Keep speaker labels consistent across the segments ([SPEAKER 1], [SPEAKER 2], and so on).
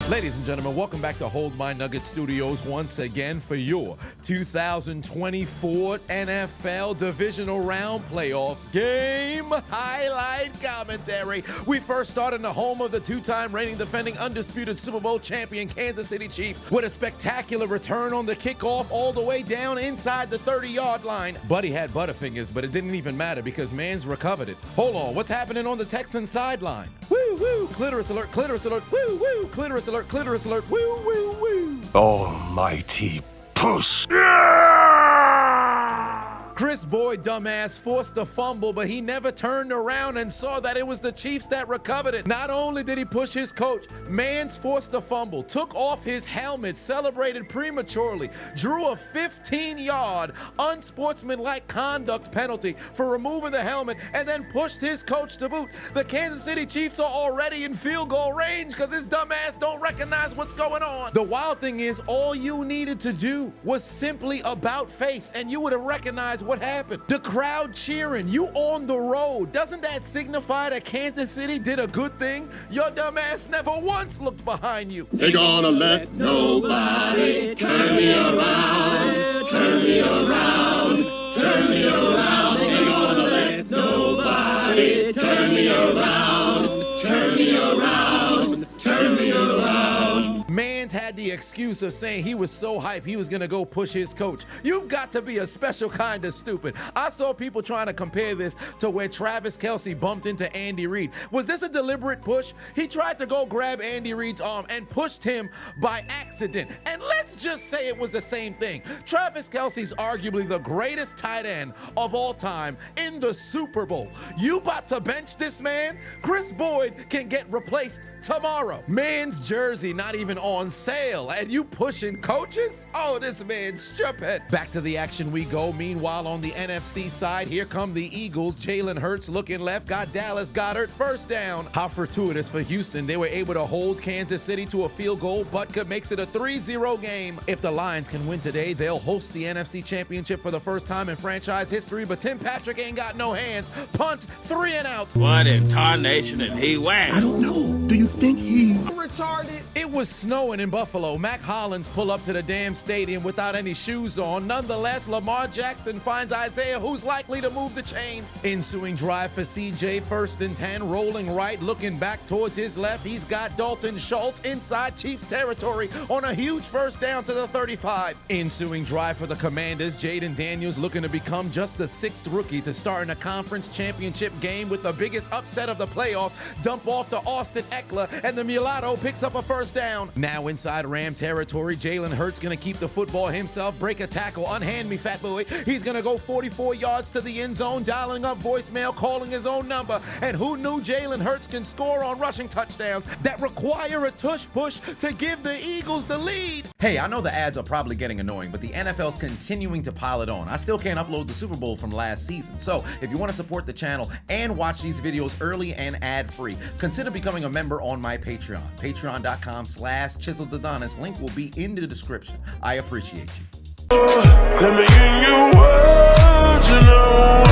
[SPEAKER 1] Ladies and gentlemen, welcome back to Hold My Nugget Studios once again for your 2024 NFL Divisional Round Playoff Game Highlight Commentary. We first start in the home of the two-time reigning defending undisputed Super Bowl champion Kansas City Chiefs with a spectacular return on the kickoff all the way down inside the 30-yard line. Buddy had butterfingers, but it didn't even matter because Mans recovered it. Hold on, what's happening on the Texans sideline? Woo, woo, clitoris alert, woo, woo, clitoris alert, woo, woo, woo.
[SPEAKER 2] Almighty push.
[SPEAKER 1] Chris Boyd, dumbass, forced a fumble, but he never turned around and saw that it was the Chiefs that recovered it. Not only did he push his coach, Mans forced a fumble, took off his helmet, celebrated prematurely, drew a 15-yard unsportsmanlike conduct penalty for removing the helmet, and then pushed his coach to boot. The Kansas City Chiefs are already in field goal range because his dumbass don't recognize what's going on. The wild thing is, all you needed to do was simply about face, and you would have recognized what happened. The crowd cheering, you on the road. Doesn't that signify that Kansas City did a good thing? Your dumbass never once looked behind you.
[SPEAKER 3] Ain't gonna let nobody turn me around, turn me around, turn me around. Ain't gonna let nobody turn me around, turn me around, turn me around.
[SPEAKER 1] Mans had the excuse of saying he was so hyped he was gonna go push his coach. You've got to be a special kind of stupid. I saw people trying to compare this to where Travis Kelce bumped into Andy Reid. Was this a deliberate push? He tried to go grab Andy Reid's arm and pushed him by accident. And let's just say it was the same thing. Travis Kelce's arguably the greatest tight end of all time in the Super Bowl. You about to bench this man? Chris Boyd can get replaced tomorrow. Man's jersey not even on sale, and you pushing coaches? Oh, this man's stupid. Back to the action we go. Meanwhile, on the NFC side, here come the Eagles. Jaylen Herz looking left, got Dallas Goedert first down. How fortuitous for Houston. They were able to hold Kansas City to a field goal. Butker makes it a 3-0 game. If the Lions can win today, they'll host the NFC Championship for the first time in franchise history, but Tim Patrick ain't got no hands. Punt, 3 and out.
[SPEAKER 4] What in tarnation did he whack?
[SPEAKER 3] I don't know. Do you think he's
[SPEAKER 1] retarded? It was snowing in Buffalo. Mac Hollins pull up to the damn stadium without any shoes on. Nonetheless, Lamar Jackson finds Isaiah, who's likely to move the chains. Ensuing drive for CJ, 1st and 10, rolling right, looking back towards his left. He's got Dalton Schultz inside Chiefs territory on a huge first down to the 35. Ensuing drive for the Commanders, Jaden Daniels looking to become just the 6th rookie to start in a conference championship game with the biggest upset of the playoff. Dump off to Austin Eckler, and the mulatto picks up a first down. Now inside Ram territory, Jaylen Herz gonna keep the football himself, break a tackle, unhand me, fat boy. He's gonna go 44 yards to the end zone, dialing up voicemail, calling his own number. And who knew Jaylen Herz can score on rushing touchdowns that require a tush push to give the Eagles the lead? Hey, I know the ads are probably getting annoying, but the NFL's continuing to pile it on. I still can't upload the Super Bowl from last season. So if you want to support the channel and watch these videos early and ad-free, consider becoming a member on my Patreon. Patreon.com/Chiseled Adonis. Link will be in the description. I appreciate you.
[SPEAKER 2] Let me in your world, you know.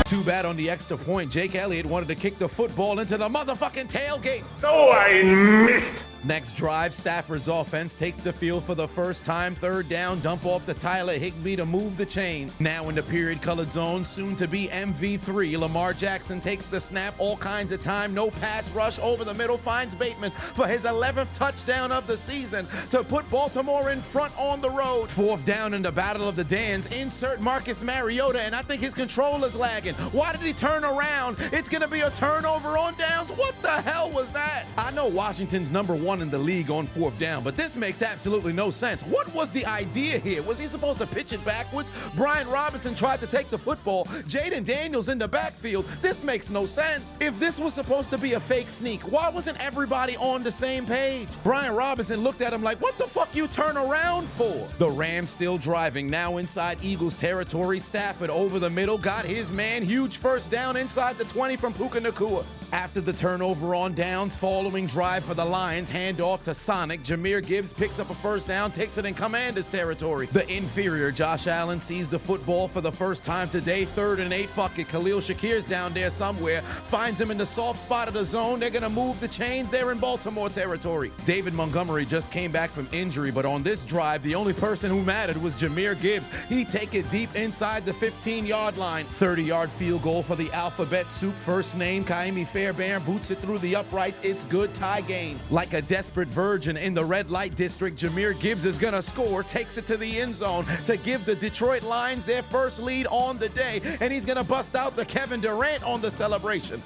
[SPEAKER 1] Too bad on the extra point, Jake Elliott wanted to kick the football into the motherfucking tailgate.
[SPEAKER 2] Oh, I missed.
[SPEAKER 1] Next drive, Stafford's offense takes the field for the first time. 3rd down, dump off to Tyler Higbee to move the chains. Now in the period-colored zone, soon to be MV3. Lamar Jackson takes the snap, all kinds of time, no pass rush, over the middle, finds Bateman for his 11th touchdown of the season to put Baltimore in front on the road. 4th down in the Battle of the Dans, insert Marcus Mariota, and I think his controller's lagging. Why did he turn around? It's gonna be a turnover on downs. What the hell was that? I know Washington's #1 in the league on 4th down, but this makes absolutely no sense. What was the idea here? Was he supposed to pitch it backwards? Brian Robinson tried to take the football. Jaden Daniels in the backfield. This makes no sense. If this was supposed to be a fake sneak, why wasn't everybody on the same page? Brian Robinson looked at him like, what the fuck you turn around for? The Rams still driving, now inside Eagles territory. Stafford over the middle, got his man. Huge first down inside the 20 from Puka Nacua. After the turnover on downs, following drive for the Lions, handoff to Sonic. Jahmyr Gibbs picks up a first down, takes it in Commander's territory. The inferior Josh Allen sees the football for the first time today. 3rd and 8, fuck it. Khalil Shakir's down there somewhere. Finds him in the soft spot of the zone. They're gonna move the chains. They're in Baltimore territory. David Montgomery just came back from injury, but on this drive, the only person who mattered was Jahmyr Gibbs. He take it deep inside the 15-yard line. 30-yard field goal for the alphabet soup first name. Kaimi Fairbairn boots it through the uprights. It's good, tie game. Like a desperate virgin in the red light district, Jahmyr Gibbs is gonna score, takes it to the end zone to give the Detroit Lions their first lead on the day, and he's gonna bust out the Kevin Durant on the celebration.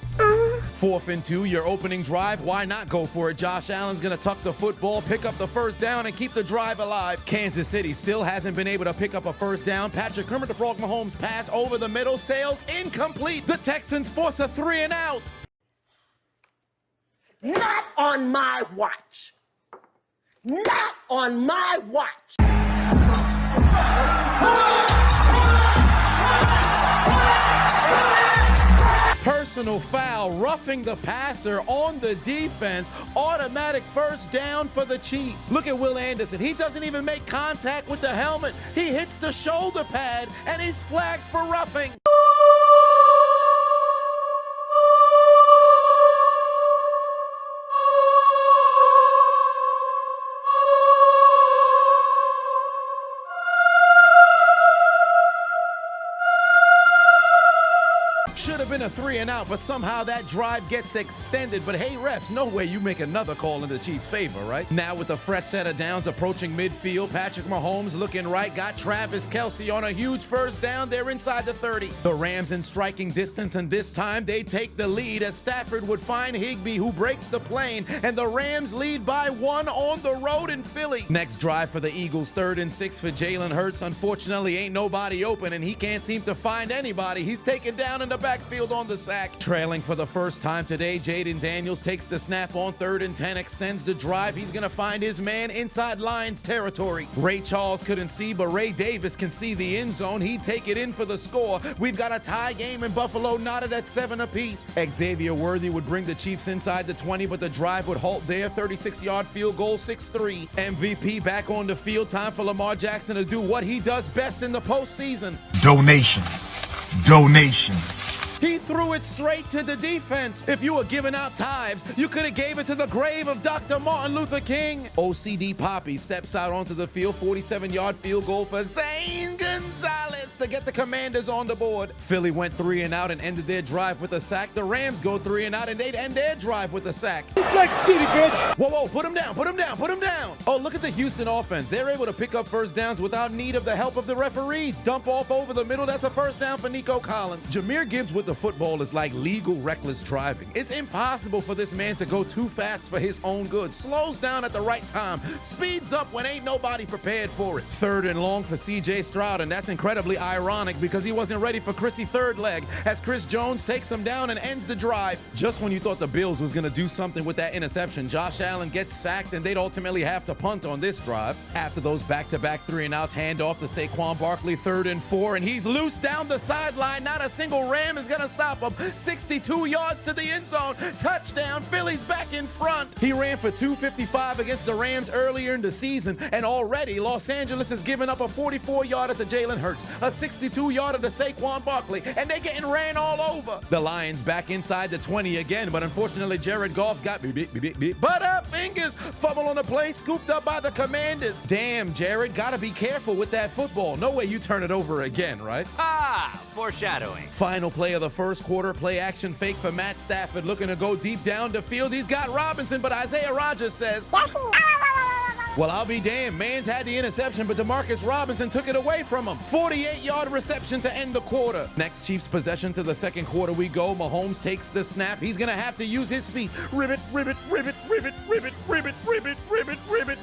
[SPEAKER 1] 4th and 2, your opening drive. Why not go for it? Josh Allen's gonna tuck the football, pick up the first down, and keep the drive alive. Kansas City still hasn't been able to pick up a first down. Patrick Kermit the Frog Mahomes pass over the middle, sails incomplete. The Texans force a 3 and out.
[SPEAKER 5] Not on my watch. Not on my watch.
[SPEAKER 1] Personal foul, roughing the passer on the defense. Automatic first down for the Chiefs. Look at Will Anderson. He doesn't even make contact with the helmet. He hits the shoulder pad, and he's flagged for roughing. Should have been a 3 and out, but somehow that drive gets extended. But hey, refs, no way you make another call in the Chiefs' favor, right? Now with a fresh set of downs approaching midfield, Patrick Mahomes looking right, got Travis Kelce on a huge first down. They're inside the 30. The Rams in striking distance, and this time they take the lead as Stafford would find Higbee, who breaks the plane, and the Rams lead by 1 on the road in Philly. Next drive for the Eagles, 3rd and 6 for Jaylen Herz. Unfortunately, ain't nobody open, and he can't seem to find anybody. He's taken down in the backfield on the sack. Trailing for the first time today, Jaden Daniels takes the snap on 3rd and 10, extends the drive. He's gonna find his man inside Lions territory. Ray Charles couldn't see, but Ray Davis can see the end zone. He'd take it in for the score. We've got a tie game in Buffalo, knotted at 7 apiece. Xavier Worthy would bring the Chiefs inside the 20, but the drive would halt there. 36-yard field goal, 6-3. MVP back on the field. Time for Lamar Jackson to do what he does best in the postseason.
[SPEAKER 6] Donations.
[SPEAKER 1] He threw it straight to the defense. If you were giving out tithes, you could have gave it to the grave of Dr. Martin Luther King. OCD Poppy steps out onto the field. 47-yard field goal for Zane Gonzalez to get the Commanders on the board. Philly went 3 and out and ended their drive with a sack. The Rams go 3 and out and they'd end their drive with a sack.
[SPEAKER 6] Black City, bitch.
[SPEAKER 1] Whoa, put him down, put him down, put him down. Oh, look at the Houston offense. They're able to pick up first downs without need of the help of the referees. Dump off over the middle. That's a first down for Nico Collins. Jahmyr Gibbs with the football is like legal reckless driving. It's impossible for this man to go too fast for his own good. Slows down at the right time. Speeds up when ain't nobody prepared for it. 3rd and long for CJ Stroud, and that's incredibly ironic because he wasn't ready for Chrissy third leg as Chris Jones takes him down and ends the drive. Just when you thought the Bills was gonna do something with that interception, Josh Allen gets sacked and they'd ultimately have to punt on this drive. After those back-to-back 3 and outs, handoff to Saquon Barkley, 3rd and 4, and he's loose down the sideline. Not a single Ram is gonna stop him. 62 yards to the end zone. Touchdown. Philly's back in front. He ran for 255 against the Rams earlier in the season, and already Los Angeles has given up a 44-yarder to Jaylen Herz, a 62-yarder to Saquon Barkley, and they're getting ran all over. The Lions back inside the 20 again, but unfortunately Jared Goff's got fingers. Fumble on the play, scooped up by the Commanders. Damn, Jared, gotta be careful with that football. No way you turn it over again, right?
[SPEAKER 7] Foreshadowing.
[SPEAKER 1] Final play of the first quarter, play action fake for Matt Stafford, looking to go deep down the field. He's got Robinson, but Isaiah Rodgers says, well, I'll be damned. Man's had the interception, but Demarcus Robinson took it away from him. 48-yard reception to end the quarter. Next Chiefs possession to the second quarter we go. Mahomes takes the snap. He's going to have to use his feet. Ribbit.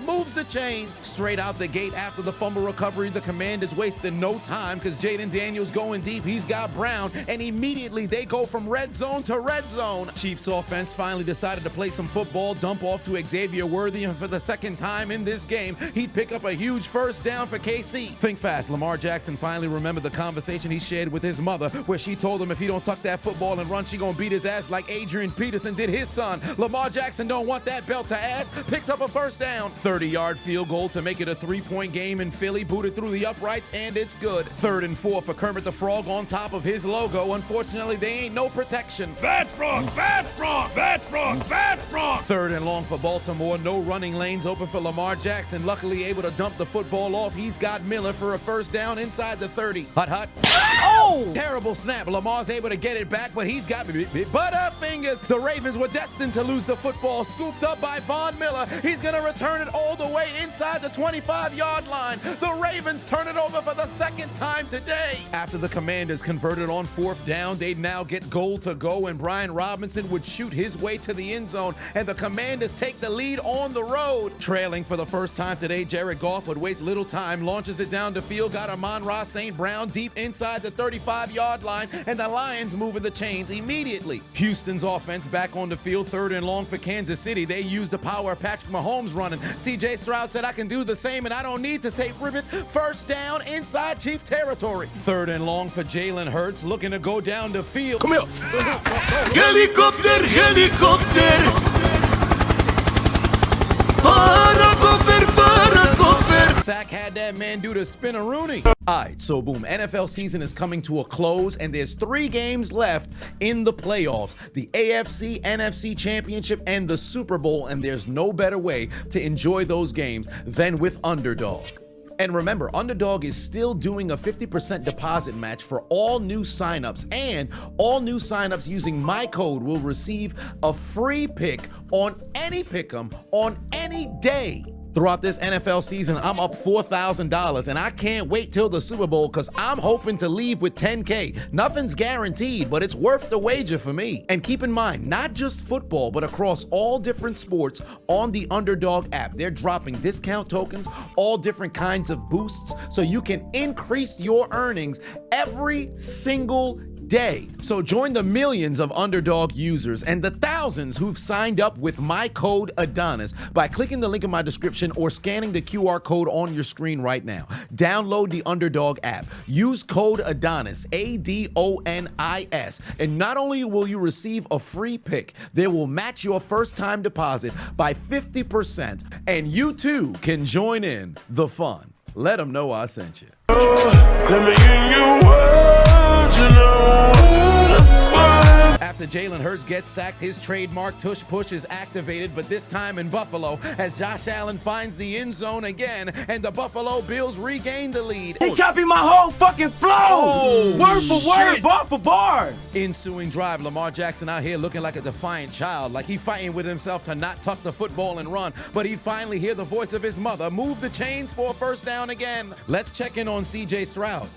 [SPEAKER 1] Moves the chains. Straight out the gate after the fumble recovery, the Commanders wasted no time because Jayden Daniels going deep. He's got Brown, and immediately they go from red zone to red zone. Chiefs offense finally decided to play some football, dump off to Xavier Worthy, and for the second time in this game, he'd pick up a huge first down for KC. Think fast. Lamar Jackson finally remembered the conversation he shared with his mother, where she told him if he don't tuck that football and run, she gonna beat his ass like Adrian Peterson did his son. Lamar Jackson don't want that belt to ass, picks up a first down. 30-yard field goal to make it a 3-point game in Philly, booted through the uprights, and it's good. 3rd and 4 for Kermit the Frog on top of his logo. Unfortunately, they ain't no protection.
[SPEAKER 2] That's wrong, that's wrong, that's wrong, that's wrong.
[SPEAKER 1] 3rd and long for Baltimore. No running lanes open for Lamar Jackson. Luckily able to dump the football off. He's got Miller for a first down inside the 30. Hut. Oh! Terrible snap. Lamar's able to get it back, but he's got butterfingers. The Ravens were destined to lose the football. Scooped up by Von Miller. He's going to return it all the way inside the 25-yard line. The Ravens turn it over for the second time today. After the Commanders converted on 4th down, they'd now get goal to go, and Brian Robinson would shoot his way to the end zone, and the Commanders take the lead on the road. Trailing for the first time today, Jared Goff would waste little time, launches it down the field, got Amon-Ra St. Brown deep inside the 35-yard line, and the Lions moving the chains immediately. Houston's offense back on the field, 3rd and long for Kansas City. They used the power of Patrick Mahomes running. CJ Stroud said, I can do the same, and I don't need to say ribbit. First down inside Chief territory. 3rd and long for Jaylen Herz, looking to go down the field.
[SPEAKER 2] Come here. Helicopter, helicopter.
[SPEAKER 1] Sack had that man do the spin-a-rooney. Alright, so boom, NFL season is coming to a close, and there's 3 games left in the playoffs. The AFC, NFC Championship, and the Super Bowl, and there's no better way to enjoy those games than with Underdog. And remember, Underdog is still doing a 50% deposit match for all new signups, and all new signups using my code will receive a free pick on any pick'em on any day. Throughout this NFL season, I'm up $4,000, and I can't wait till the Super Bowl because I'm hoping to leave with $10K. Nothing's guaranteed, but it's worth the wager for me. And keep in mind, not just football, but across all different sports on the Underdog app, they're dropping discount tokens, all different kinds of boosts, so you can increase your earnings every single day. So join the millions of Underdog users and the thousands who've signed up with my code Adonis by clicking the link in my description or scanning the QR code on your screen right now. Download the Underdog app. Use code Adonis, ADONIS, and not only will you receive a free pick, they will match your first time deposit by 50%, and you too can join in the fun. Let them know I sent you.
[SPEAKER 2] Let me in your world, you know.
[SPEAKER 1] After Jaylen Herz gets sacked, his trademark tush push is activated, but this time in Buffalo, as Josh Allen finds the end zone again, and the Buffalo Bills regain the lead.
[SPEAKER 6] He copied my whole fucking flow! Word for word, bar for bar!
[SPEAKER 1] Ensuing drive, Lamar Jackson out here looking like a defiant child, like he fighting with himself to not tuck the football and run, but he'd finally hear the voice of his mother move the chains for a first down again. Let's check in on CJ Stroud.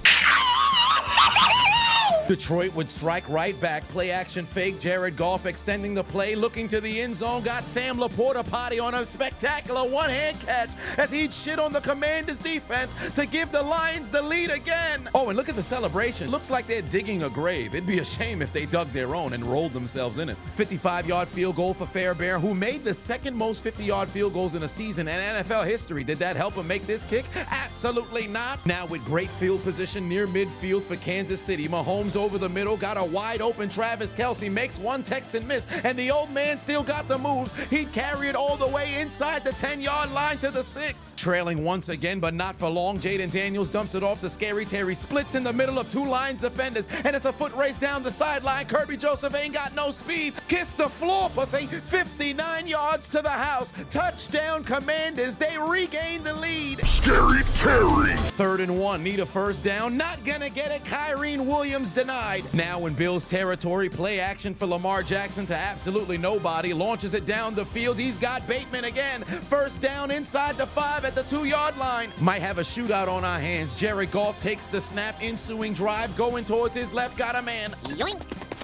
[SPEAKER 1] Detroit would strike right back. Play action fake. Jared Goff extending the play, looking to the end zone. Got Sam Laporta potty on a spectacular one-hand catch as he'd shit on the Commanders defense to give the Lions the lead again. Oh, and look at the celebration. Looks like they're digging a grave. It'd be a shame if they dug their own and rolled themselves in it. 55-yard field goal for Fairbairn, who made the second most 50-yard field goals in a season in NFL history. Did that help him make this kick? Absolutely not. Now with great field position near midfield for Kansas City, Mahomes over the middle, got a wide open Travis Kelce, makes one Texan miss, and the old man still got the moves. He'd carry it all the way inside the 10-yard line to the 6. Trailing once again, but not for long. Jayden Daniels dumps it off to Scary Terry, splits in the middle of 2 Lions defenders, and it's a foot race down the sideline. Kirby Joseph ain't got no speed. Kiss the floor, pussy. 59 yards to the house. Touchdown Commanders. They regain the lead.
[SPEAKER 2] Scary Terry.
[SPEAKER 1] 3rd and 1, need a first down. Not gonna get it. Kyrene Williams denied. Now in Bills territory, play action for Lamar Jackson to absolutely nobody. Launches it down the field. He's got Bateman again. First down inside the 5 at the 2-yard line. Might have a shootout on our hands. Jared Goff takes the snap. Ensuing drive going towards his left. Got a man.
[SPEAKER 8] Yoink.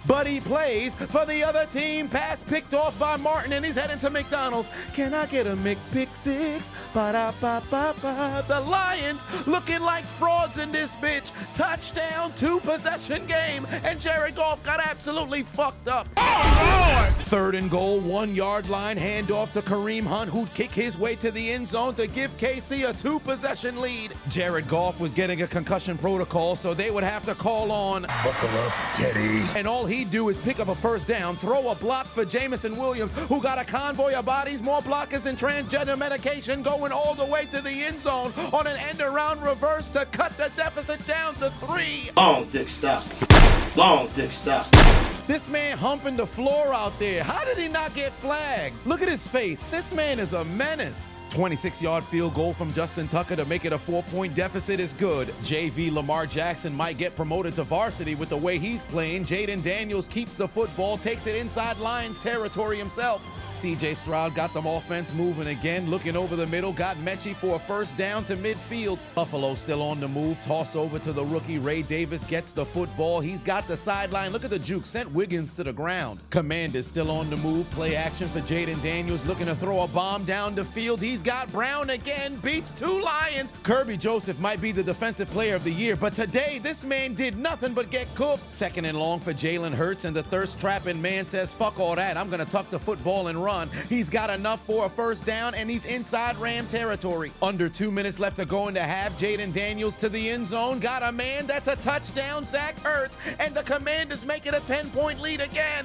[SPEAKER 1] but he plays for the other team. Pass picked off by Martin, and he's heading to McDonald's. Can I get a McPick-6? Ba-da-ba-ba-ba. The Lions looking like frauds in this bitch. Touchdown, 2-possession game, and Jared Goff got absolutely fucked up. Oh, Lord! 3rd and goal, 1-yard line, handoff to Kareem Hunt, who'd kick his way to the end zone to give KC a 2-possession lead. Jared Goff was getting a concussion protocol, so they would have to call on
[SPEAKER 3] Buckle up, Teddy.
[SPEAKER 1] and all he'd do is pick up a first down, throw a block for Jamison Williams, who got a convoy of bodies, more blockers than transgender medication, going all the way to the end zone on an end-around reverse to cut the deficit down to 3.
[SPEAKER 8] Long dick stuff. Long dick stuff.
[SPEAKER 1] This man humping the floor out there. How did he not get flagged? Look at his face. This man is a menace. 26-yard field goal from Justin Tucker to make it a 4-point deficit is good. JV Lamar Jackson might get promoted to varsity with the way he's playing. Jaden Daniels keeps the football, takes it inside Lions territory himself. CJ Stroud got them offense moving again, looking over the middle, got Mechie for a first down to midfield. Buffalo still on the move, toss over to the rookie. Ray Davis gets the football. He's got the sideline. Look at the juke, sent Wiggins to the ground. Commanders still on the move, play action for Jaden Daniels, looking to throw a bomb down the field. He's got Brown again, beats 2 Lions. Kirby Joseph might be the defensive player of the year, but today this man did nothing but get cooked. 2nd and long for Jaylen Herz, and the thirst-trapping man says, fuck all that, I'm gonna tuck the football and run. He's got enough for a first down, and he's inside Ram territory. Under 2 minutes left to go in the half. Jaden Daniels to the end zone, got a man, that's a touchdown. Zach Ertz, and the Commanders make it a 10-point lead again.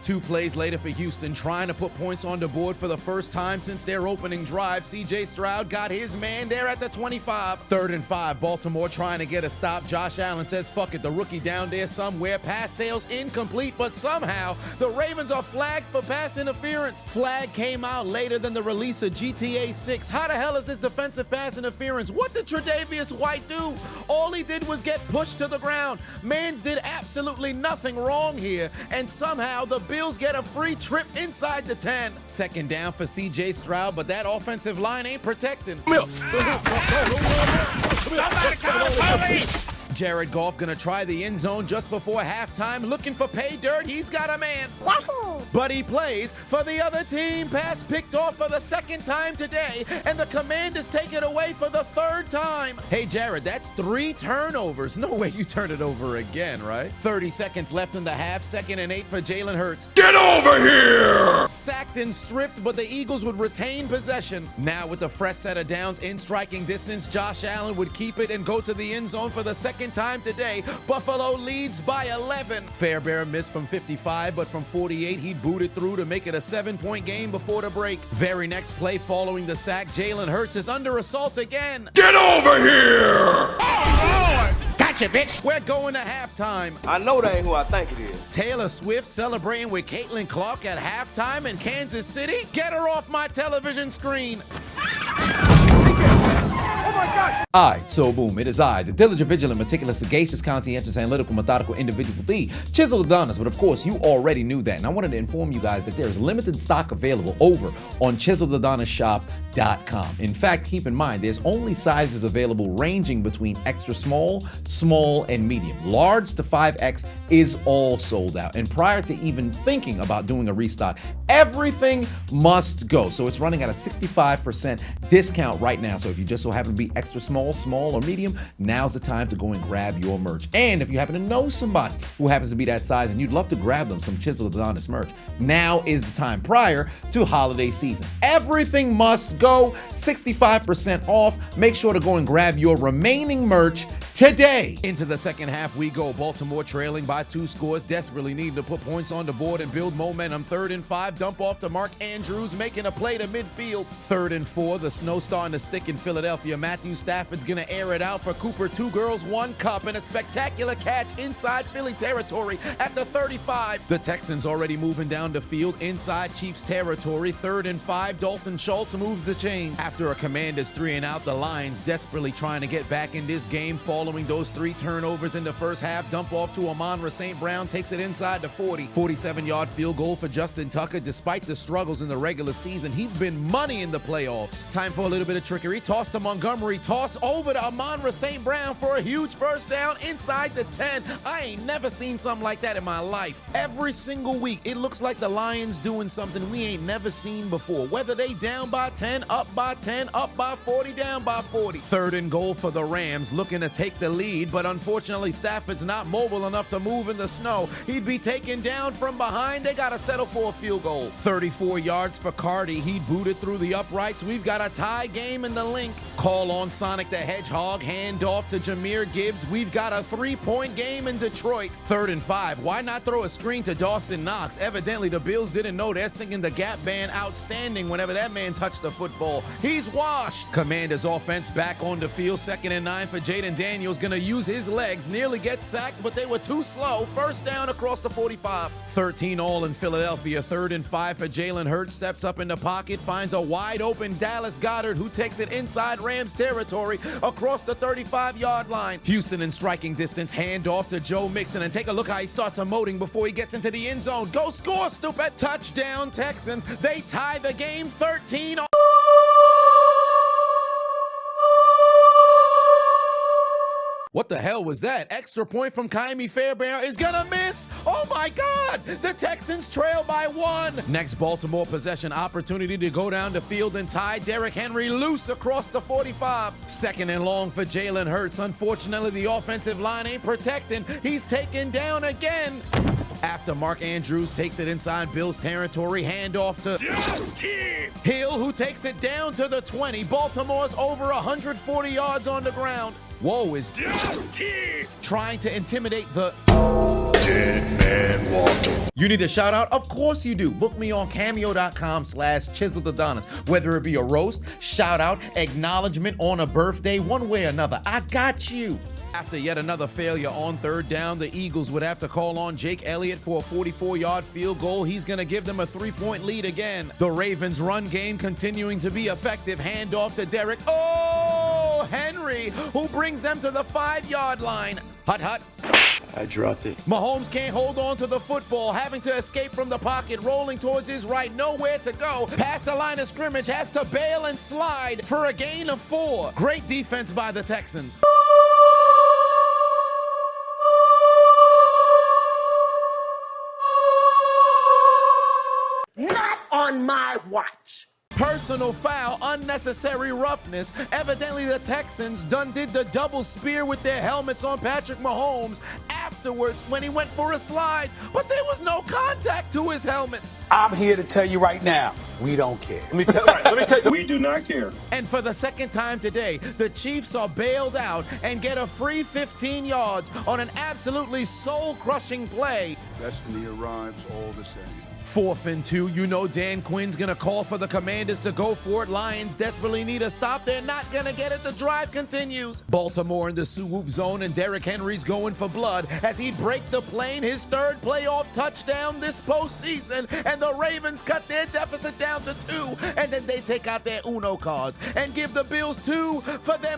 [SPEAKER 1] 2 plays later for Houston, trying to put points on the board for the first time since their opening drive. CJ Stroud got his man there at the 25. 3rd and 5, Baltimore trying to get a stop. Josh Allen says, fuck it, the rookie down there somewhere. Pass sails incomplete, but somehow the Ravens are flagged for pass interference. Flag came out later than the release of GTA 6. How the hell is this defensive pass interference? What did Tre'Davious White do? All he did was get pushed to the ground. Mans did absolutely nothing wrong here, and somehow the Bills get a free trip inside the 10. 2nd down for CJ Stroud, but that offensive line ain't protecting. Jared Goff gonna try the end zone just before halftime, looking for pay dirt. He's got a man. Wahoo! But he plays for the other team. Pass picked off for the 2nd time today, and the Commanders take it away for the 3rd time. Hey, Jared, that's 3 turnovers. No way you turn it over again, right? 30 seconds left in the half. 2nd and 8 for Jaylen Herz.
[SPEAKER 3] Get over here!
[SPEAKER 1] Sacked and stripped, but the Eagles would retain possession. Now with a fresh set of downs in striking distance, Josh Allen would keep it and go to the end zone for the 2nd time today. Buffalo leads by 11. Fairbairn missed from 55, but from 48 he booted through to make it a 7-point game before the break. Very next play following the sack, Jaylen Herz is under assault again.
[SPEAKER 3] Get over here!
[SPEAKER 1] Oh, Lord! Gotcha, bitch! We're going to halftime.
[SPEAKER 6] I know that ain't who I think it is.
[SPEAKER 1] Taylor Swift celebrating with Caitlin Clark at halftime in Kansas City? Get her off my television screen. Alright, so boom, it is I, the diligent, vigilant, meticulous, sagacious, conscientious, analytical, methodical individual, the Chiseled Adonis. But of course, you already knew that, and I wanted to inform you guys that there is limited stock available over on ChiseledAdonisShop.com. In fact, keep in mind, there's only sizes available ranging between extra small, small, and medium. Large to 5X is all sold out. And prior to even thinking about doing a restock, everything must go. So it's running at a 65% discount right now. So if you just so happen to be extra small, small, or medium, now's the time to go and grab your merch. And if you happen to know somebody who happens to be that size and you'd love to grab them some Chiseled Adonis merch, now is the time prior to holiday season. Everything must go, 65% off. Make sure to go and grab your remaining merch today. Into the 2nd half we go. Baltimore trailing by 2 scores, desperately needing to put points on the board and build momentum. 3rd and 5, dump off to Mark Andrews, making a play to midfield. 3rd and 4, the snow starting to stick in Philadelphia. Matthew Stafford's gonna air it out for Cooper. 2 girls, 1 cup, and a spectacular catch inside Philly territory at the 35. The Texans already moving down the field inside Chiefs territory. 3rd and 5, Dalton Schultz moves the chain. After a Commanders 3 and out, the Lions desperately trying to get back in this game, fall Following those 3 turnovers in the first half, dump off to Amon-Ra St. Brown, takes it inside the 40. 47-yard field goal for Justin Tucker. Despite the struggles in the regular season, he's been money in the playoffs. Time for a little bit of trickery. Toss to Montgomery. Toss over to Amon-Ra St. Brown for a huge first down inside the 10. I ain't never seen something like that in my life. Every single week, it looks like the Lions doing something we ain't never seen before. Whether they down by 10, up by 10, up by 40, down by 40. 3rd and goal for the Rams, looking to take the lead, but unfortunately Stafford's not mobile enough to move in the snow. He'd be taken down from behind. They gotta settle for a field goal. 34 yards for Cardi. He booted through the uprights. We've got a tie game in the link. Call on Sonic the Hedgehog. Hand off to Jahmyr Gibbs. We've got a 3-point game in Detroit. 3rd and 5. Why not throw a screen to Dawson Knox? Evidently the Bills didn't know they're singing the Gap Band outstanding whenever that man touched the football. He's washed. Commanders offense back on the field. 2nd and 9 for Jaden Daniels. Gonna use his legs. Nearly get sacked, but they were too slow. First down across the 45. 13 all in Philadelphia. 3rd and 5 for Jaylen Herz. Steps up in the pocket. Finds a wide open Dallas Goedert, who takes it inside Rams territory across the 35-yard line. Houston in striking distance. Hand off to Joe Mixon. And take a look how he starts emoting before he gets into the end zone. Go score, stupid. Touchdown, Texans. They tie the game 13. What the hell was that? Extra point from Kaimi Fairbairn is gonna miss. Oh my God! The Texans trail by 1. Next Baltimore possession, opportunity to go down the field and tie Derrick Henry loose across the 45. 2nd and long for Jaylen Herz. Unfortunately, the offensive line ain't protecting. He's taken down again. After Mark Andrews takes it inside Bills territory, handoff to Hill, who takes it down to the 20. Baltimore's over 140 yards on the ground. Woe is trying to intimidate the
[SPEAKER 2] Dead man walking.
[SPEAKER 1] You need a shout out? Of course you do. Book me on cameo.com/Chiseled Adonis. Whether it be a roast, shout out, acknowledgement on a birthday, one way or another, I got you. After yet another failure on 3rd down, the Eagles would have to call on Jake Elliott for a 44-yard field goal. He's going to give them a 3-point lead again. The Ravens' run game continuing to be effective. Handoff to Derrick Henry, who brings them to the 5-yard line. Hut.
[SPEAKER 6] I dropped it.
[SPEAKER 1] Mahomes can't hold on to the football, having to escape from the pocket, rolling towards his right, nowhere to go. Past the line of scrimmage, has to bail and slide for a gain of 4. Great defense by the Texans.
[SPEAKER 5] Not on my watch.
[SPEAKER 1] Personal foul, unnecessary roughness. Evidently the Texans did the double spear with their helmets on Patrick Mahomes afterwards when he went for a slide, but there was no contact to his helmet.
[SPEAKER 9] I'm here to tell you right now, we don't care.
[SPEAKER 6] Let me tell you, we do not care.
[SPEAKER 1] And for the 2nd time today, the Chiefs are bailed out and get a free 15 yards on an absolutely soul-crushing play.
[SPEAKER 10] Destiny arrives all the same.
[SPEAKER 1] 4th and 2, you know Dan Quinn's gonna call for the Commanders to go for it. Lions desperately need a stop. They're not gonna get it. The drive continues. Baltimore in the swoop zone, and Derrick Henry's going for blood as he'd break the plane. His 3rd playoff touchdown this postseason, and the Ravens cut their deficit down to 2, and then they take out their Uno cards and give the Bills 2 for their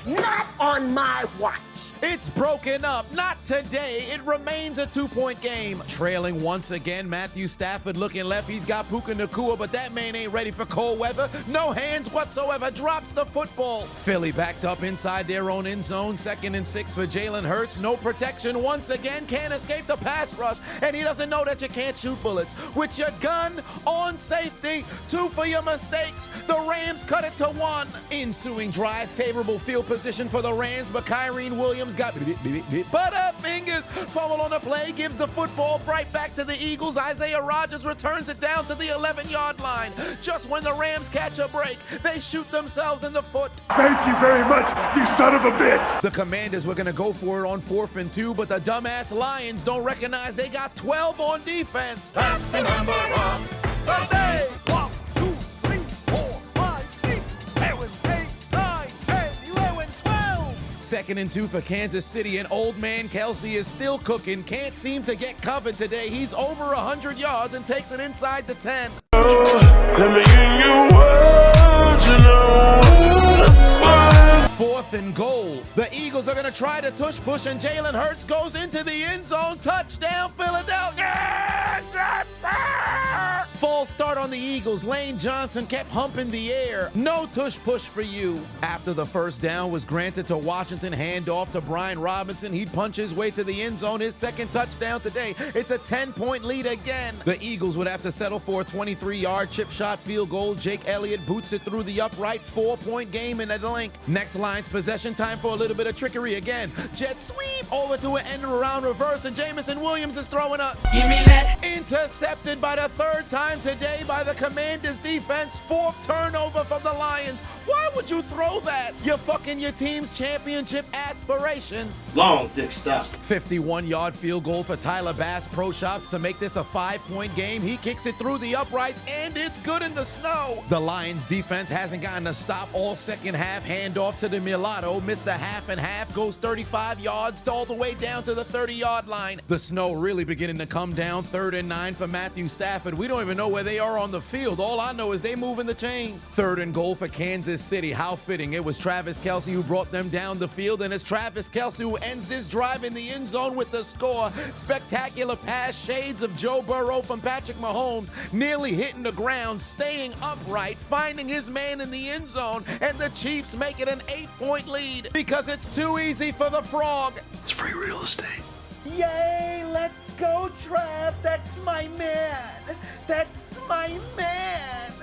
[SPEAKER 5] Not on my watch.
[SPEAKER 1] It's broken up. Not today. It remains a 2-point game. Trailing once again, Matthew Stafford looking left. He's got Puka Nacua, but that man ain't ready for cold weather. No hands whatsoever. Drops the football. Philly backed up inside their own end zone. 2nd and 6 for Jaylen Herz. No protection once again. Can't escape the pass rush, and he doesn't know that you can't shoot bullets. With your gun on safety, 2 for your mistakes. The Rams cut it to 1. Ensuing drive, favorable field position for the Rams, but Kyrene Williams got butterfingers. Fumble on the play, gives the football right back to the Eagles. Isaiah Rodgers returns it down to the 11-yard line. Just when the Rams catch a break, they shoot themselves in the foot.
[SPEAKER 10] Thank you very much, you son of a bitch.
[SPEAKER 1] The Commanders were going to go for it on 4th and 2, but the dumbass Lions don't recognize they got 12 on defense.
[SPEAKER 3] That's the number one.
[SPEAKER 1] Thursday.
[SPEAKER 3] 1, 2, 3, 4, 5, 6, 7, 8, 9, 10, 11, 12.
[SPEAKER 1] 2nd and 2 for Kansas City, and old man Kelsey is still cooking. Can't seem to get covered today. He's over 100 yards and takes it inside the 10.
[SPEAKER 2] Let me in your world, you know.
[SPEAKER 1] 4th and goal. The Eagles Eagles are going to try to tush push, and Jaylen Herz goes into the end zone. Touchdown, Philadelphia! False start on the Eagles. Lane Johnson kept humping the air. No tush push for you. After the first down was granted to Washington, handoff to Brian Robinson. He'd punch his way to the end zone. His second touchdown today. It's a 10-point lead again. The Eagles would have to settle for a 23-yard chip shot field goal. Jake Elliott boots it through the upright. 4-point game in the link. Next Lions possession, time for a little bit of trickery again. Jet sweep over to an end around reverse, and Jamison Williams is throwing up. Give me that. Intercepted by the third time today by the Commanders defense. 4th turnover from the Lions. Why would you throw that? You're fucking your team's championship aspirations.
[SPEAKER 8] Long dick stuff.
[SPEAKER 1] 51-yard field goal for Tyler Bass Pro Shops to make this a 5-point game. He kicks it through the uprights, and it's good in the snow. The Lions defense hasn't gotten a stop all second half. Handoff to the mulatto. Missed a half and half. Goes 35 yards all the way down to the 30-yard line. The snow really beginning to come down. 3rd and 9 for Matthew Stafford. We don't even know where they are on the field. All I know is they moving the chain. 3rd and goal for Kansas City. How fitting. It was Travis Kelce who brought them down the field, and it's Travis Kelce who ends this drive in the end zone with the score. Spectacular pass, shades of Joe Burrow from Patrick Mahomes, nearly hitting the ground, staying upright, finding his man in the end zone, and the Chiefs make it an 8-point lead because it's too easy for the Frog.
[SPEAKER 10] It's free real estate.
[SPEAKER 1] Yay, let's go, Trav. That's my man. That's my man.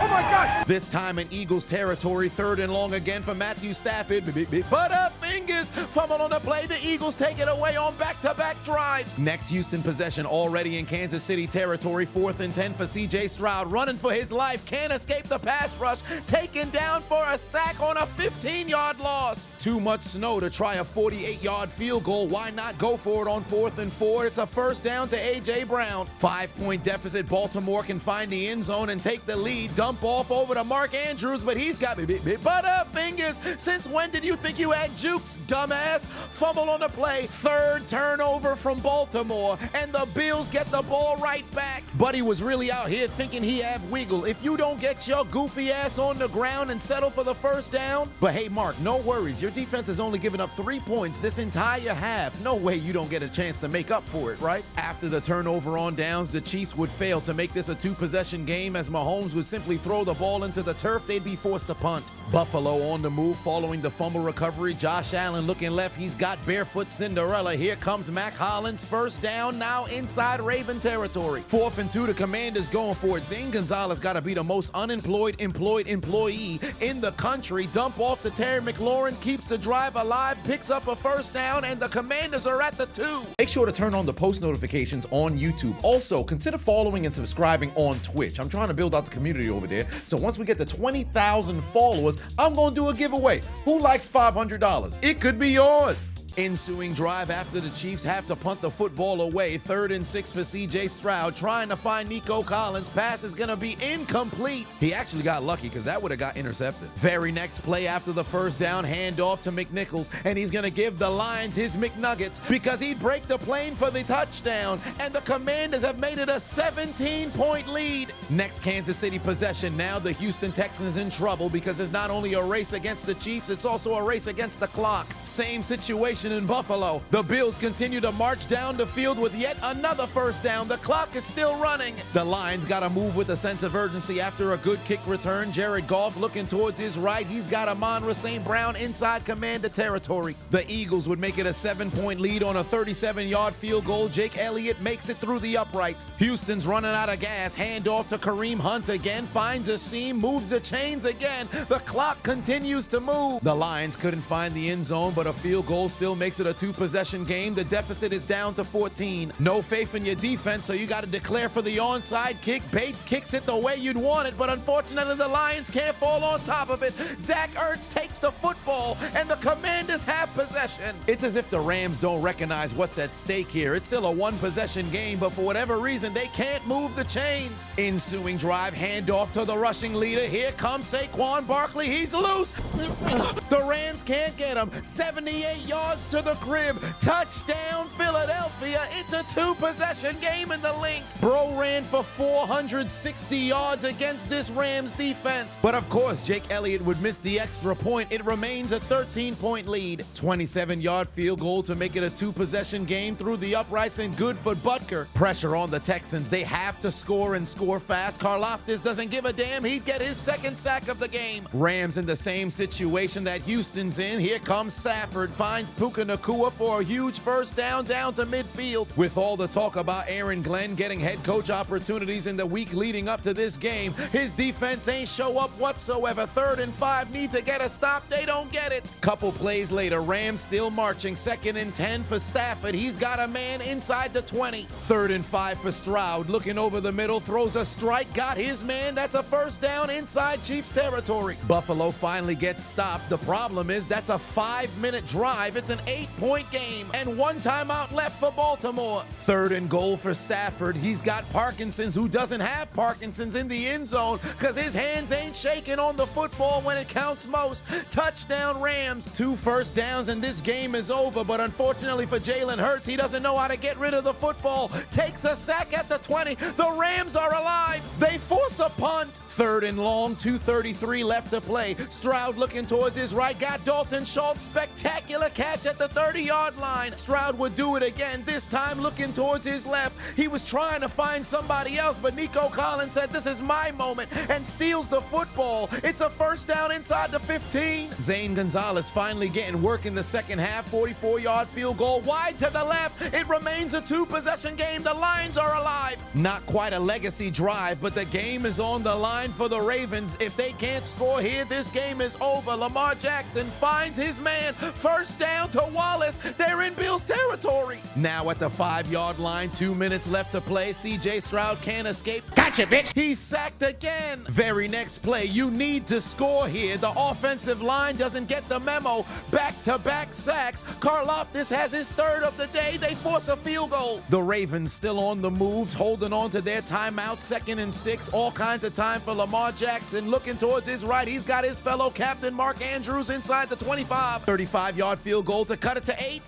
[SPEAKER 10] Oh my God!
[SPEAKER 1] This time in Eagles territory, 3rd and long again for Matthew Stafford. Butterfingers fumble on the play. The Eagles take it away on back-to-back drives. Next Houston possession already in Kansas City territory. 4th and 10 for C.J. Stroud. Running for his life. Can't escape the pass rush. Taken down for a sack on a 15-yard loss. Too much snow to try a 48-yard field goal. Why not go for it on 4th and 4? It's a first down to A.J. Brown. 5-point deficit. Baltimore can find the end zone and take the lead. Dump off over to Mark Andrews, but he's got butterfingers. Since when did you think you had jukes, dumbass? Fumble on the play. 3rd turnover from Baltimore, and the Bills get the ball right back. Buddy was really out here thinking he had wiggle. If you don't get your goofy ass on the ground and settle for the first down. But hey, Mark, no worries. Your defense has only given up 3 points this entire half. No way you don't get a chance to make up for it, right? After the turnover on downs, the Chiefs would fail to make this a 2-possession game as Mahomes would simply throw the ball into the turf. They'd be forced to punt. Buffalo on the move following the fumble recovery. Josh Allen looking left. He's got barefoot Cinderella. Here comes Mac Hollins. First down now inside Raven territory. 4th and 2. The Commanders going for it. Zane Gonzalez got to be the most unemployed employee in the country. Dump off to Terry McLaurin. Keeps the drive alive. Picks up a first down, and the Commanders are at the 2. Make sure to turn on the post notifications on YouTube. Also, consider following and subscribing on Twitch. I'm trying to build out the community over there. So once we get to 20,000 followers, I'm going to do a giveaway. Who likes $500? It could be yours. Ensuing drive after the Chiefs have to punt the football away. 3rd and 6 for C.J. Stroud trying to find Nico Collins. Pass is going to be incomplete. He actually got lucky because that would have got intercepted. Very next play after the first down, handoff to McNichols, and he's going to give the Lions his McNuggets because he'd break the plane for the touchdown, and the Commanders have made it a 17-point lead. Next Kansas City possession. Now the Houston Texans in trouble because it's not only a race against the Chiefs, it's also a race against the clock. Same situation in Buffalo. The Bills continue to march down the field with yet another first down. The clock is still running. The Lions got to move with a sense of urgency after a good kick return. Jared Goff looking towards his right. He's got Amon-Ra St. Brown inside Commander territory. The Eagles would make it a 7-point lead on a 37-yard field goal. Jake Elliott makes it through the uprights. Houston's running out of gas. Handoff to Kareem Hunt again. Finds a seam. Moves the chains again. The clock continues to move. The Lions couldn't find the end zone, but a field goal still makes it a 2-possession game. The deficit is down to 14. No faith in your defense, so you got to declare for the onside kick. Bates kicks it the way you'd want it, but unfortunately the Lions can't fall on top of it. Zach Ertz takes the football, and the Commanders have possession. It's as if the Rams don't recognize what's at stake here. It's still a 1-possession game, but for whatever reason, they can't move the chains. Ensuing drive, handoff to the rushing leader. Here comes Saquon Barkley. He's loose. The Rams can't get him. 78 yards yards to the crib. Touchdown, Philadelphia. It's a 2-possession game in the link. Bro ran for 460 yards against this Rams defense. But of course, Jake Elliott would miss the extra point. It remains a 13-point lead. 27-yard field goal to make it a 2-possession game through the uprights and good for Butker. Pressure on the Texans. They have to score and score fast. Karlaftis doesn't give a damn. He'd get his second sack of the game. Rams in the same situation that Houston's in. Here comes Stafford. Finds Puka Nacua for a huge first down to midfield. With all the talk about Aaron Glenn getting head coach opportunities in the week leading up to this game, his defense ain't show up whatsoever. 3rd and 5, need to get a stop. They don't get it. Couple plays later, Rams still marching. 2nd and 10 for Stafford. He's got a man inside the 20. 3rd and 5 for Stroud. Looking over the middle, throws a strike, got his man. That's a first down inside Chiefs territory. Buffalo finally gets stopped. The problem is that's a 5-minute drive. It's an 8-point game and 1 timeout left for Baltimore. 3rd and goal for Stafford. He's got Parkinson's, who doesn't have Parkinson's, in the end zone because his hands ain't shaking on the football when it counts most. Touchdown Rams. 2 first downs and this game is over, but unfortunately for Jaylen Herz, he doesn't know how to get rid of the football. Takes a sack at the 20. The Rams are alive. They force a punt. 3rd and long, 2:33 left to play. Stroud looking towards his right, got Dalton Schultz. Spectacular catch at the 30-yard line. Stroud would do it again, this time looking towards his left. He was trying to find somebody else, but Nico Collins said, "This is my moment," and steals the football. It's a first down inside the 15. Zane Gonzalez finally getting work in the second half. 44-yard field goal wide to the left. It remains a 2-possession game. The Lions are alive. Not quite a legacy drive, but the game is on the line for the Ravens. If they can't score here, this game is over. Lamar Jackson finds his man. First down to Wallace. They're in Bills territory. Now at the 5-yard line, 2 minutes left to play. C.J. Stroud can't escape. Gotcha, bitch. He's sacked again. Very next play, you need to score here. The offensive line doesn't get the memo. Back-to-back sacks. Karlaftis has his 3rd of the day. They force a field goal. The Ravens still on the moves, holding on to their timeout. 2nd and 6. All kinds of time for Lamar Jackson. Looking towards his right. He's got his fellow captain Mark Andrews inside the 25. 35-yard field goal to cut it to 8.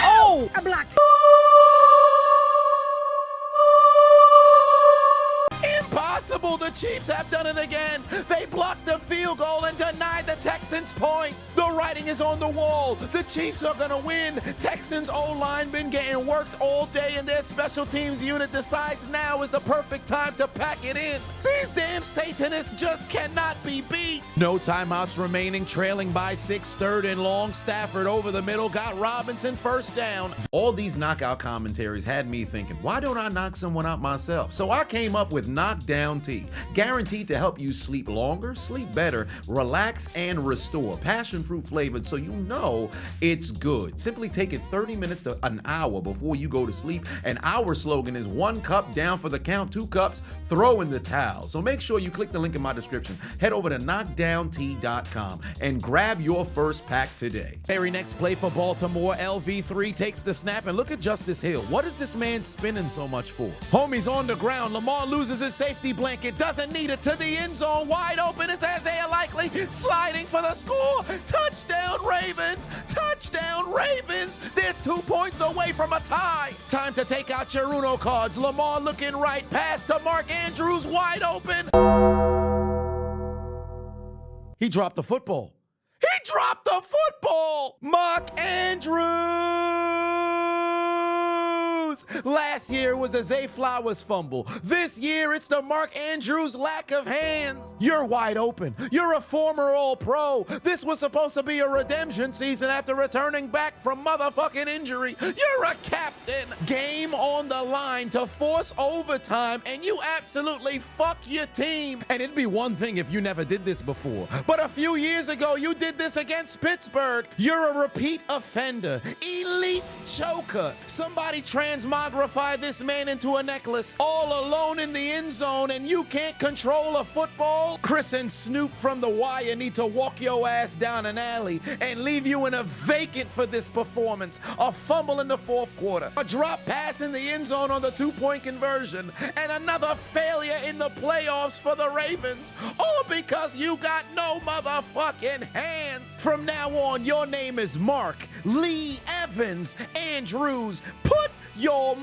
[SPEAKER 5] Oh! I blocked.
[SPEAKER 1] Impossible! The Chiefs have done it again. They blocked the field goal and denied the Texans points. The writing is on the wall. The Chiefs are gonna win. Texans O-line been getting worked all day, and their special teams unit decides now is the perfect time to pack it in. These damn Satanists just cannot be beat. No timeouts remaining, trailing by 6. 3rd and long. Stafford over the middle, got Robinson first down. All these knockout commentaries had me thinking, why don't I knock someone out myself? So I came up with Knockdown Tea, guaranteed to help you sleep longer, sleep better, relax, and restore. Passion fruit flavored, so you know it's good. Simply take it 30 minutes to an hour before you go to sleep, and our slogan is 1 cup down for the count, 2 cups, throw in the towel. So make sure you click the link in my description. Head over to knockdowntea.com and grab your first pack today. Very next play for Baltimore, LV3 takes the snap, and look at Justice Hill. What is this man spinning so much for? Homie's on the ground. Lamar loses his safety blanket, doesn't need it, to the end zone, wide open. It's Isaiah Likely sliding for the score. Touchdown Ravens! Touchdown Ravens! They're 2 points away from a tie. Time to take out your Uno cards. Lamar looking right, pass to Mark Andrews, wide open. He dropped the football. He dropped the football! Mark Andrews! Last year was a Zay Flowers fumble. This year, it's the Mark Andrews lack of hands. You're wide open. You're a former All-Pro. This was supposed to be a redemption season after returning back from motherfucking injury. You're a captain. Game on the line to force overtime, and you absolutely fuck your team. And it'd be one thing if you never did this before, but a few years ago, you did this against Pittsburgh. You're a repeat offender. Elite choker. Somebody transmog choreograph this man into a necklace, all alone in the end zone, and you can't control a football? Chris and Snoop from The Wire need to walk your ass down an alley and leave you in a vacant for this performance. A fumble in the fourth quarter, a drop pass in the end zone on the two-point conversion, and another failure in the playoffs for the Ravens, all because you got no motherfucking hands. From now on, your name is Mark Lee Evans Andrews. Put your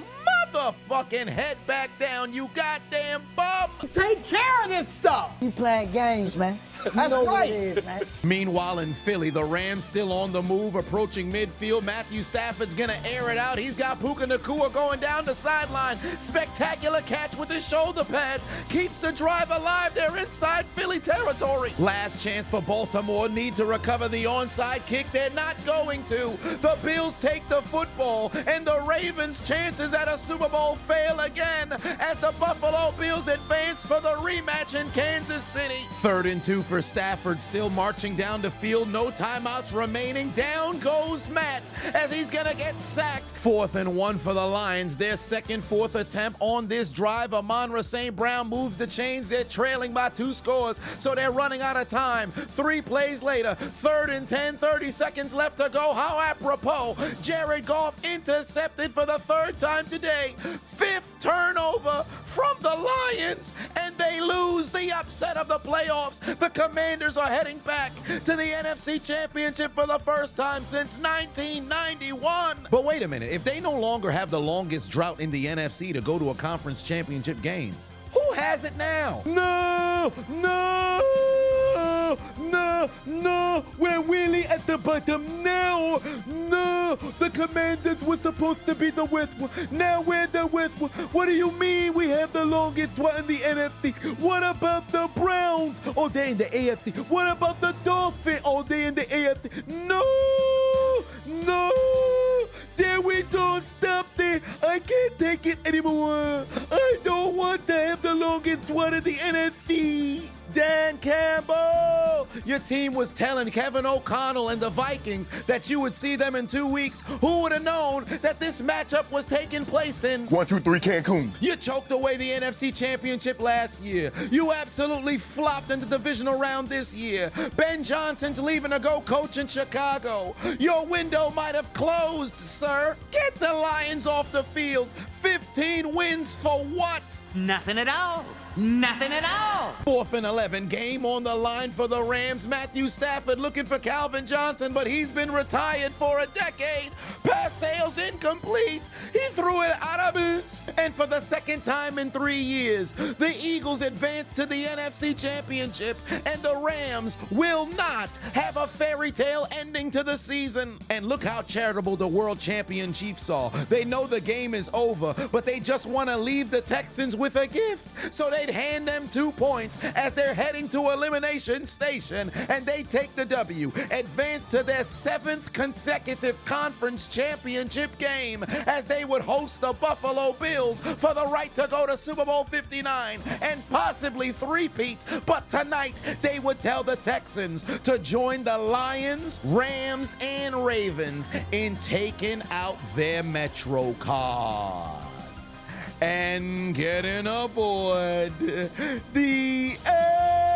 [SPEAKER 1] motherfucking head back down, you goddamn bum.
[SPEAKER 5] Take care of this stuff.
[SPEAKER 11] You playing games, man.
[SPEAKER 5] That's
[SPEAKER 11] know
[SPEAKER 5] right.
[SPEAKER 11] What it is, man.
[SPEAKER 1] Meanwhile, in Philly, the Rams still on the move, approaching midfield. Matthew Stafford's gonna air it out. He's got Puka Nacua going down the sideline. Spectacular catch with his shoulder pads. Keeps the drive alive. They're inside Philly territory. Last chance for Baltimore. Need to recover the onside kick. They're not going to. The Bills take the football, and the Ravens' chances at a Super Bowl fail again as the Buffalo Bills advance for the rematch in Kansas City. 3rd and 2 for Stafford, still marching down the field, no timeouts remaining. Down goes Matt as he's gonna get sacked. 4th and 1 for the Lions, their second, fourth attempt on this drive. Amon-Ra St. Brown moves the chains. They're trailing by 2 scores, so they're running out of time. 3 plays later, 3rd and 10, 30 seconds left to go. How apropos, Jared Goff intercepted for the 3rd time today. 5th turnover from the Lions, and they lose the upset of the playoffs. The Commanders are heading back to the NFC Championship for the first time since 1991. But wait a minute, if they no longer have the longest drought in the NFC to go to a conference championship game, who has it now? No, we're really at the bottom now. No, the Commanders were supposed to be the worst one. Now we're the worst one. What do you mean we have the longest one in the NFC? What about the Browns? Oh, they're in the AFC. What about the Dolphins? Oh, they're in the AFC. No. There we go. Stop there. I can't take it anymore. I don't want to have the longest one in the NFC. Dan Campbell, your team was telling Kevin O'Connell and the Vikings that you would see them in 2 weeks. Who would have known that this matchup was taking place in
[SPEAKER 10] 1, 2, 3 Cancun?
[SPEAKER 1] You choked away the NFC Championship last year. You absolutely flopped in the divisional round this year. Ben Johnson's leaving to go coach in Chicago. Your window might have closed, sir. Get the Lions off the field. 15 wins for what?
[SPEAKER 7] Nothing at all. Nothing at all.
[SPEAKER 1] 4th and 11, game on the line for the Rams. Matthew Stafford looking for Calvin Johnson, but he's been retired for a decade. Pass sails incomplete. He threw it out of bounds. And for the second time in 3 years, the Eagles advance to the NFC Championship, and the Rams will not have a fairy tale ending to the season. And look how charitable the world champion Chiefs are. They know the game is over, but they just want to leave the Texans with a gift. So they hand them 2 points as they're heading to Elimination Station, and they take the W, advance to their 7th consecutive conference championship game as they would host the Buffalo Bills for the right to go to Super Bowl 59 and possibly three-peat. But tonight, they would tell the Texans to join the Lions, Rams, and Ravens in taking out their Metro card and getting aboard the L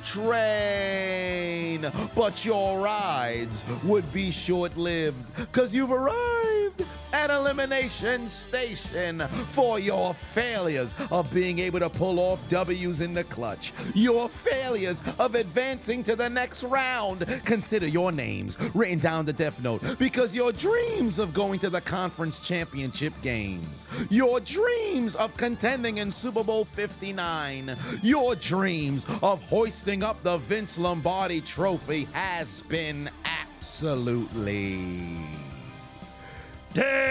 [SPEAKER 1] train. But your rides would be short-lived, because you've arrived at Elimination Station for your failures of being able to pull off W's in the clutch. Your failures of advancing to the next round. Consider your names written down the death note, because your dreams of going to the conference championship games, your dreams of contending in Super Bowl 59, your dreams of hoisting up the Vince Lombardi trophy has been absolutely deleted.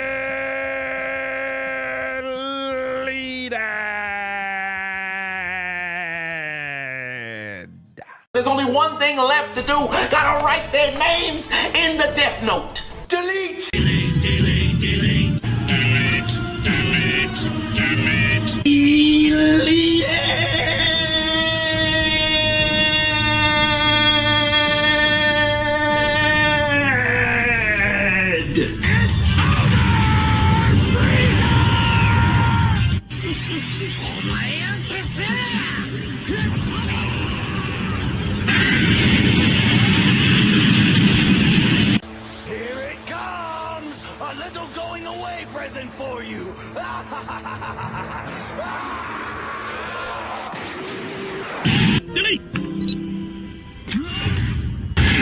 [SPEAKER 1] There's only one thing left to do. Gotta write their names in the death note. Delete. Delete, delete, delete. Delete, delete, delete. Delete.
[SPEAKER 10] for you.
[SPEAKER 2] Delete.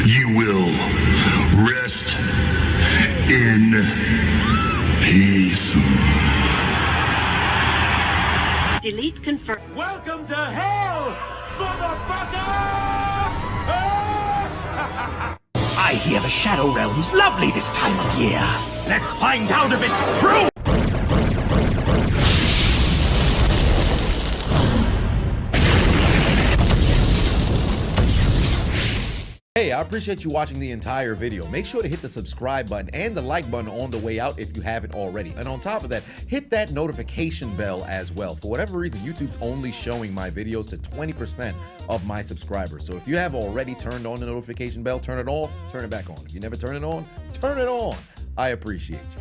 [SPEAKER 10] You will rest in peace.
[SPEAKER 11] Delete confirm.
[SPEAKER 6] Welcome to hell, motherfucker!
[SPEAKER 10] I hear the Shadow Realm's lovely this time of year. Let's find out if it's true!
[SPEAKER 1] Hey, I appreciate you watching the entire video. Make sure to hit the subscribe button and the like button on the way out if you haven't already. And on top of that, hit that notification bell as well. For whatever reason, YouTube's only showing my videos to 20% of my subscribers. So if you have already turned on the notification bell, turn it off, turn it back on. If you never turn it on, turn it on. I appreciate you.